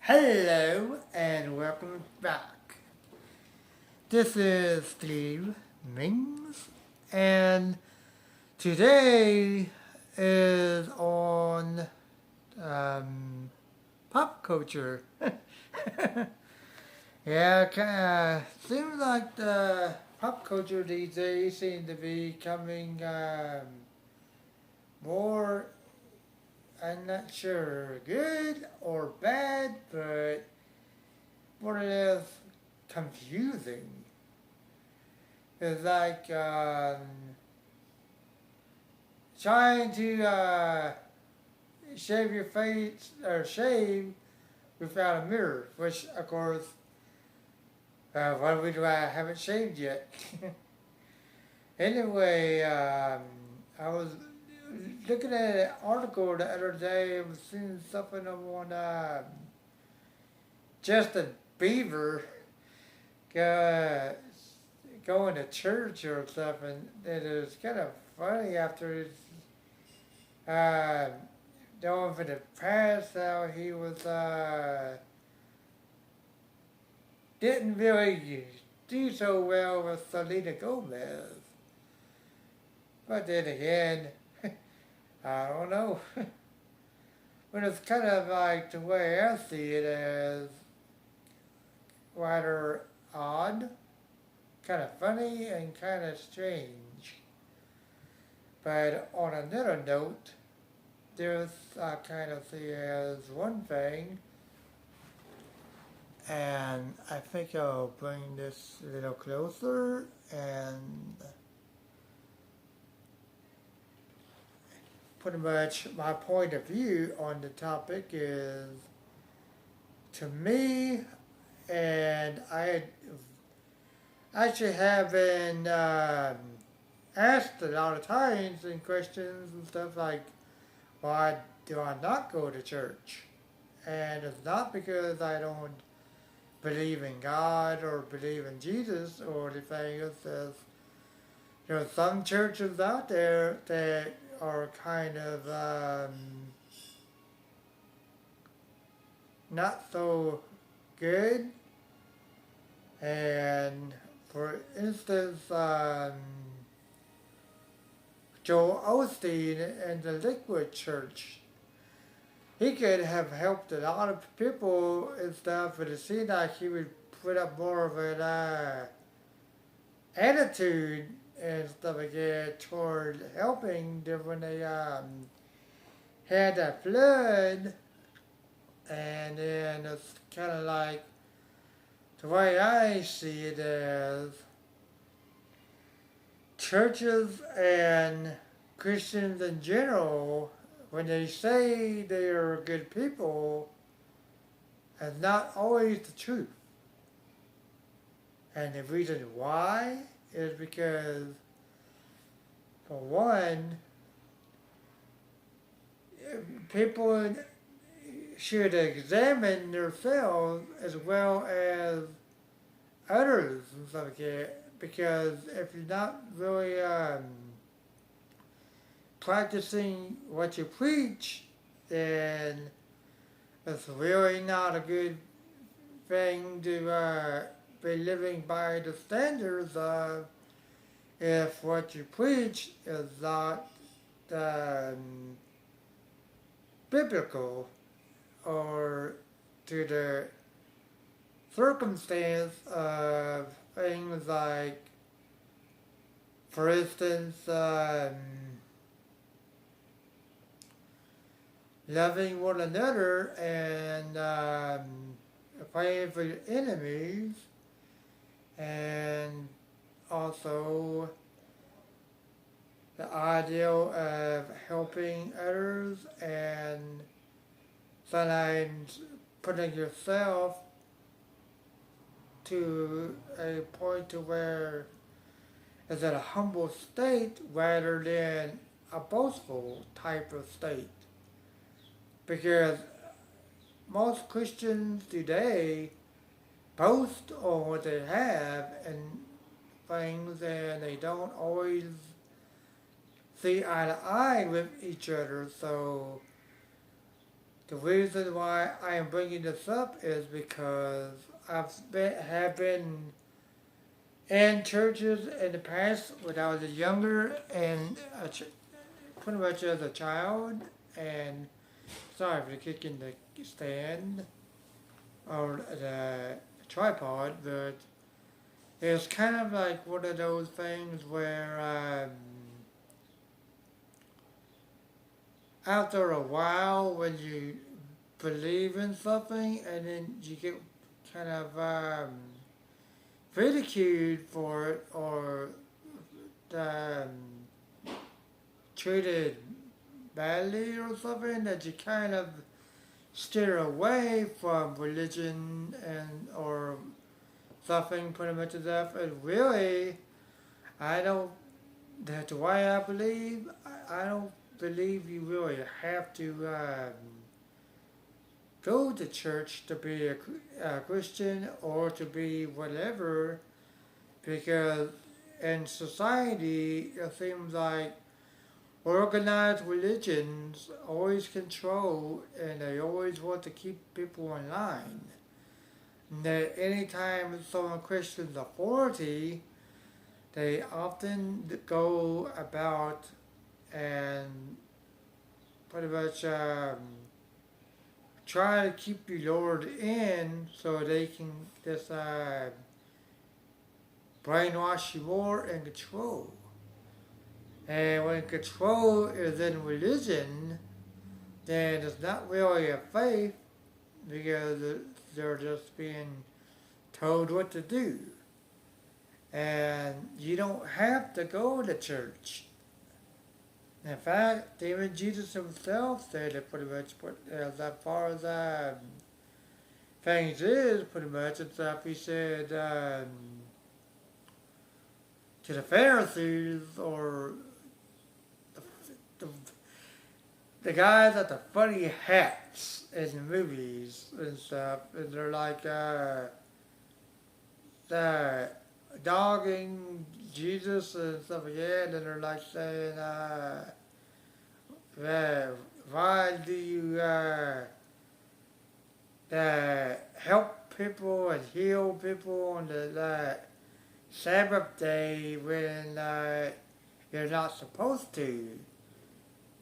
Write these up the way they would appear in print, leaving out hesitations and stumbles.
Hello and welcome back. This is Steve Mings, and today is on um, pop culture. Yeah, seems like the pop culture these days seem to be becoming more, I'm not sure, good or bad, but more or less confusing. It's like trying to shave your face or shave without a mirror, which of course, one reason why I haven't shaved yet. Anyway, I was looking at an article the other day. I was seeing something on Justin Bieber uh, going to church or something. It was kind of funny after his uh, knowing from the past how he was didn't really do so well with Selena Gomez. But then again, I don't know. But it's kind of like the way I see it as rather odd, kind of funny, and kind of strange. But on another note, there's I kind of see as one thing, and I think I'll bring this a little closer and pretty much my point of view on the topic is to me, and I actually have been asked a lot of times in questions and stuff like, why do I not go to church? And it's not because I don't believe in God or believe in Jesus or anything. It's just, some churches out there that are kind of not so good. And for instance, Joel Osteen and the Liquid Church, he could have helped a lot of people and stuff, but it seemed like he would put up more of an attitude and stuff like that toward helping them when they had that flood. And then it's kind of like the way I see it as churches and Christians in general, when they say they are good people, is not always the truth. And the reason why is because, for one, people should examine themselves as well as others and stuff like that. Because if you're not really practicing what you preach, then it's really not a good thing to be living by the standards of if what you preach is not biblical or to the circumstance of things like, for instance, loving one another and praying for your enemies, and also the ideal of helping others and sometimes putting yourself to a point to where it's at a humble state rather than a boastful type of state. Because most Christians today boast on what they have and things, and they don't always see eye to eye with each other. So the reason why I am bringing this up is because have been in churches in the past when I was younger and pretty much as a child. And sorry for the kicking the stand or the tripod, but it's kind of like one of those things where after a while, when you believe in something and then you get kind of ridiculed for it or um, treated badly or something, that you kind of steer away from religion and or something pretty much of that. And really, I don't. That's the way I believe. I don't believe you really have to go to church to be a Christian or to be whatever, because in society it seems like organized religions always control and they always want to keep people in line. And that anytime someone questions authority, they often go about and pretty much try to keep you lured in so they can just brainwash you more and control. And when control is in religion, then it's not really a faith because they're just being told what to do. And you don't have to go to church. In fact, even Jesus himself said it pretty much, as far as things is, pretty much, it's like he said to the Pharisees or the, the guys at the funny hats in the movies and stuff, and they're like dogging Jesus and stuff like that, and they're like saying, why do you help people and heal people on the Sabbath day when you're not supposed to?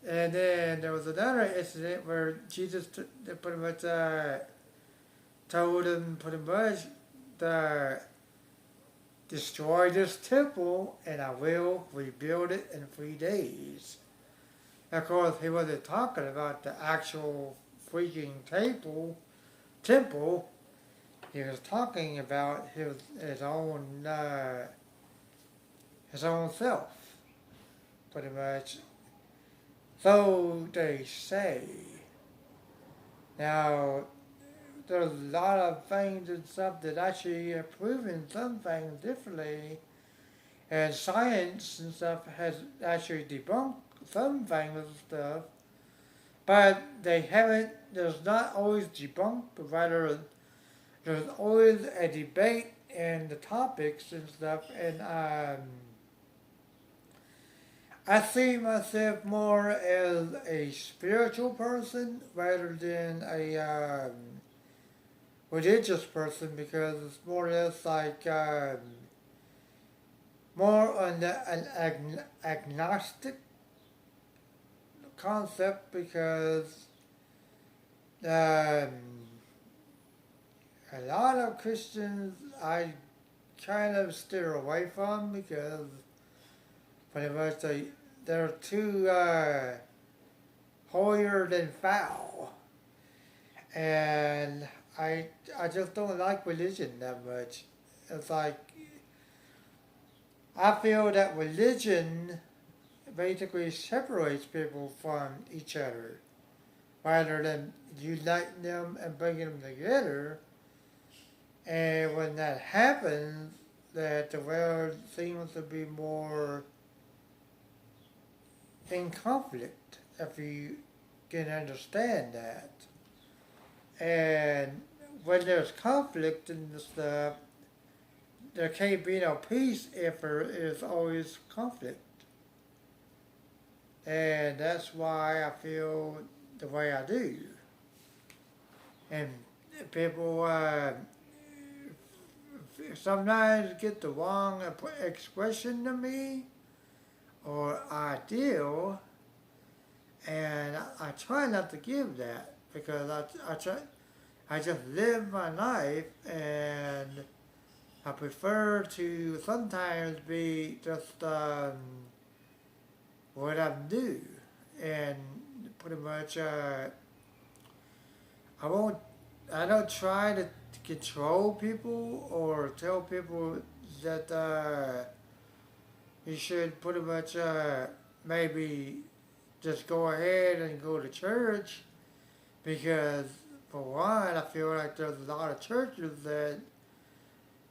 And then there was another incident where Jesus pretty much told him pretty much to destroy this temple and I will rebuild it in 3 days. Of course, he wasn't talking about the actual freaking temple. He was talking about his own self, pretty much. So they say. Now, there's a lot of things and stuff that actually are proven some things differently, and science and stuff has actually debunked some things and stuff, but they haven't, there's not always debunked, but rather there's always a debate in the topics and stuff, and I see myself more as a spiritual person rather than a religious person, because it's more or less like more on an agnostic concept, because a lot of Christians I kind of steer away from, because pretty much they're too holier than thou, and I just don't like religion that much. It's like I feel that religion basically separates people from each other rather than uniting them and bringing them together. And when that happens, that the world seems to be more in conflict, if you can understand that. And when there's conflict and stuff, there can't be no peace if there is always conflict. And that's why I feel the way I do. And people sometimes get the wrong expression to me or ideal, and I try not to give that because I just live my life, and I prefer to sometimes be just what I do, and pretty much I won't. I don't try to control people or tell people that you should pretty much maybe just go ahead and go to church because for one, I feel like there's a lot of churches that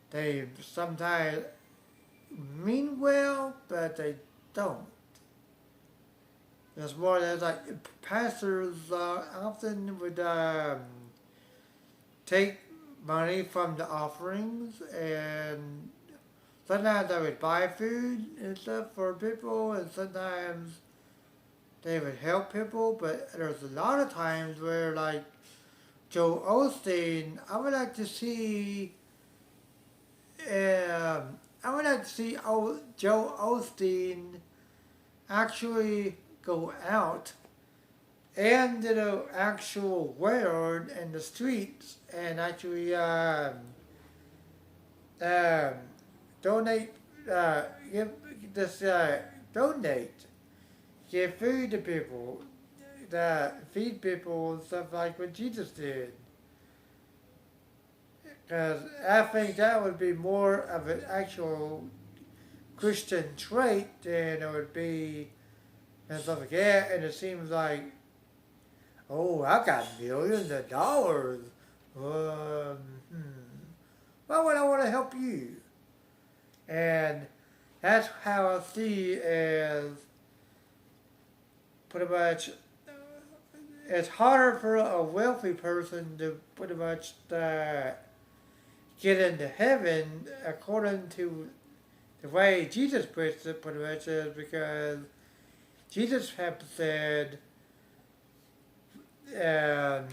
they sometimes mean well, but they don't. It's more than like pastors often would take money from the offerings, and sometimes they would buy food and stuff for people, and sometimes they would help people. But there's a lot of times where, like Joe Osteen, I would like to see Joe Osteen actually go out and did an actual word in the streets and actually um, donate, give this, donate, give food to people, feed people and stuff like what Jesus did. Because I think that would be more of an actual Christian trait than it would be and stuff like that. And it seems like, oh, I got millions of dollars. Um, hmm. Why would I want to help you? And that's how I see as pretty much it's harder for a wealthy person to pretty much get into heaven according to the way Jesus puts it pretty much is because Jesus have said um,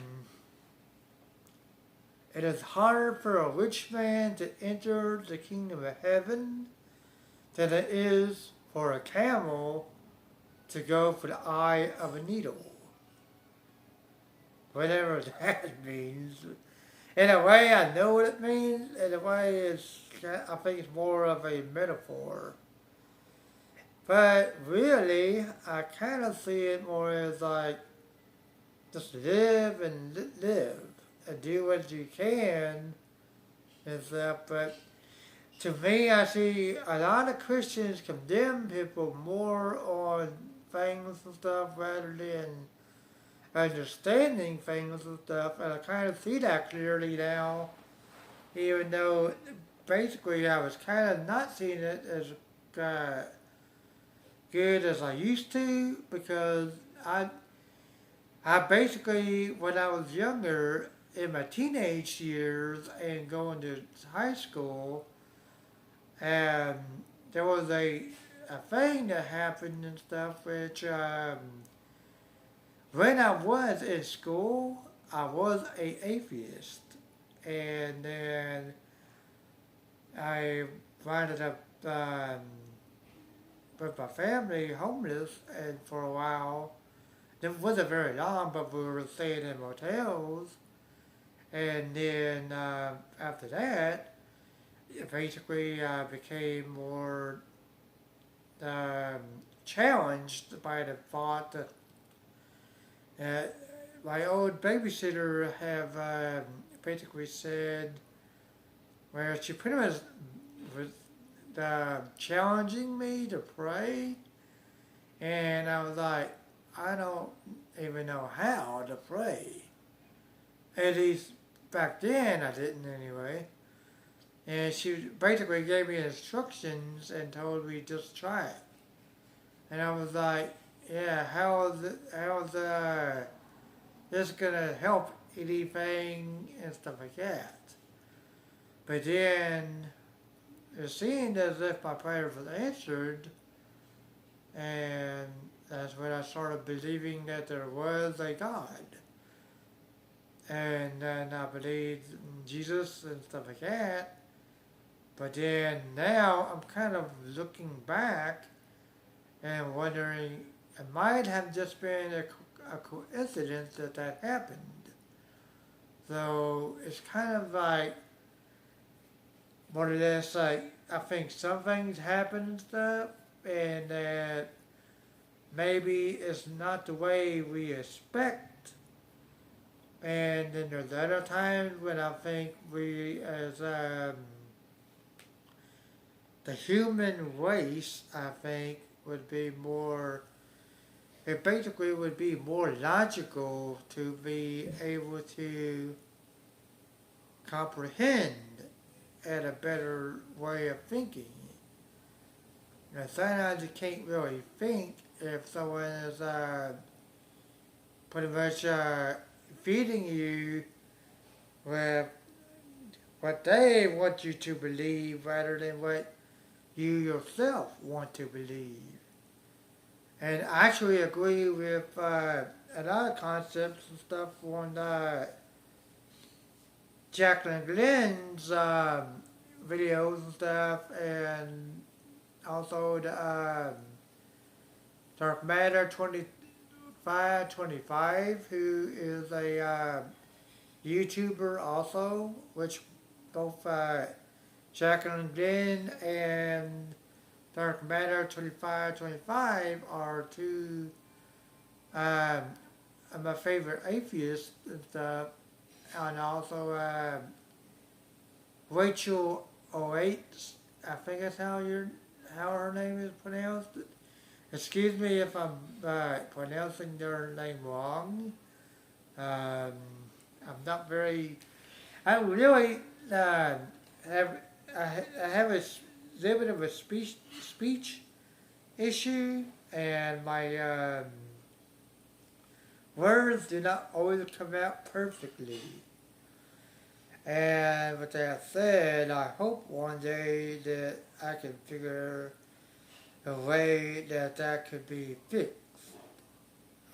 it is harder for a rich man to enter the kingdom of heaven than it is for a camel to go for the eye of a needle. Whatever that means. In a way, I know what it means. In a way, I think it's more of a metaphor. But really, I kind of see it more as like just live and live and do what you can and stuff. But to me, I see a lot of Christians condemn people more on things and stuff rather than understanding things and stuff, and I kind of see that clearly now, even though basically I was kind of not seeing it as good as I used to because I basically, when I was younger, in my teenage years and going to high school, there was a thing that happened and stuff which when I was in school, I was an atheist, and then I wound up with my family homeless, and for a while, it wasn't very long, but we were staying in motels, and then after that, it basically became more challenged by the thought that my old babysitter have basically said, well, she pretty much was challenging me to pray, and I was like, I don't even know how to pray. At least back then I didn't anyway. And she basically gave me instructions and told me just try it. And I was like, yeah, how's this gonna help anything and stuff like that? But then it seemed as if my prayer was answered, and that's when I started believing that there was a God. and then I believed in Jesus and stuff like that. But then now I'm kind of looking back and wondering, it might have just been a coincidence that that happened. So it's kind of like more or less like I think some things happen and stuff, and that maybe it's not the way we expect. And then there's other times when I think we, as the human race, I think would be more. It basically would be more logical to be able to comprehend at a better way of thinking. Now, sometimes you can't really think if someone is pretty much feeding you with what they want you to believe rather than what you yourself want to believe. And I actually agree with a lot of concepts and stuff on Jacqueline Glenn's videos and stuff, and also the Dark Matter 2525, who is a YouTuber also, which both Jacqueline Glenn and Dark Matter 2525 are two of my favorite atheists and stuff, and also Rachel Oates, I think that's how her name is pronounced. Excuse me if I'm pronouncing their name wrong. I'm not very. I really have. I have a little bit of a speech issue, and my words do not always come out perfectly. And with that said, I hope one day that I can figure a way that that could be fixed,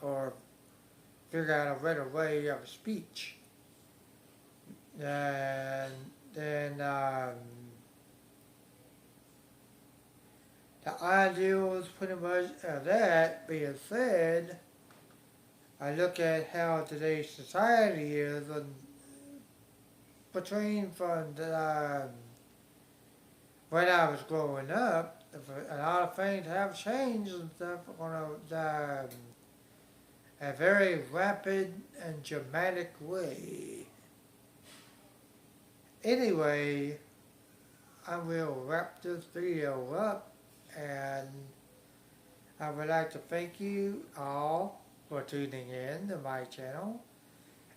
or figure out a better way of speech. And then the ideals pretty much of that being said, I look at how today's society is, and between from when I was growing up, a lot of things have changed and stuff on a very rapid and dramatic way. Anyway, I will wrap this video up, and I would like to thank you all for tuning in to my channel,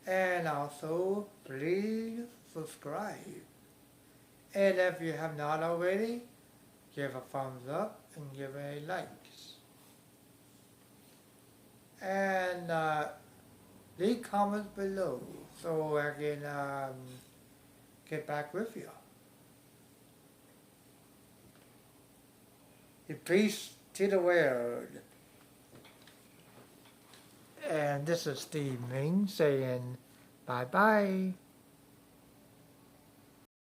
and also please subscribe. And if you have not already, give a thumbs up and give a like. And leave comments below so I can get back with you. And peace to the world. And this is Steve Mings saying bye-bye.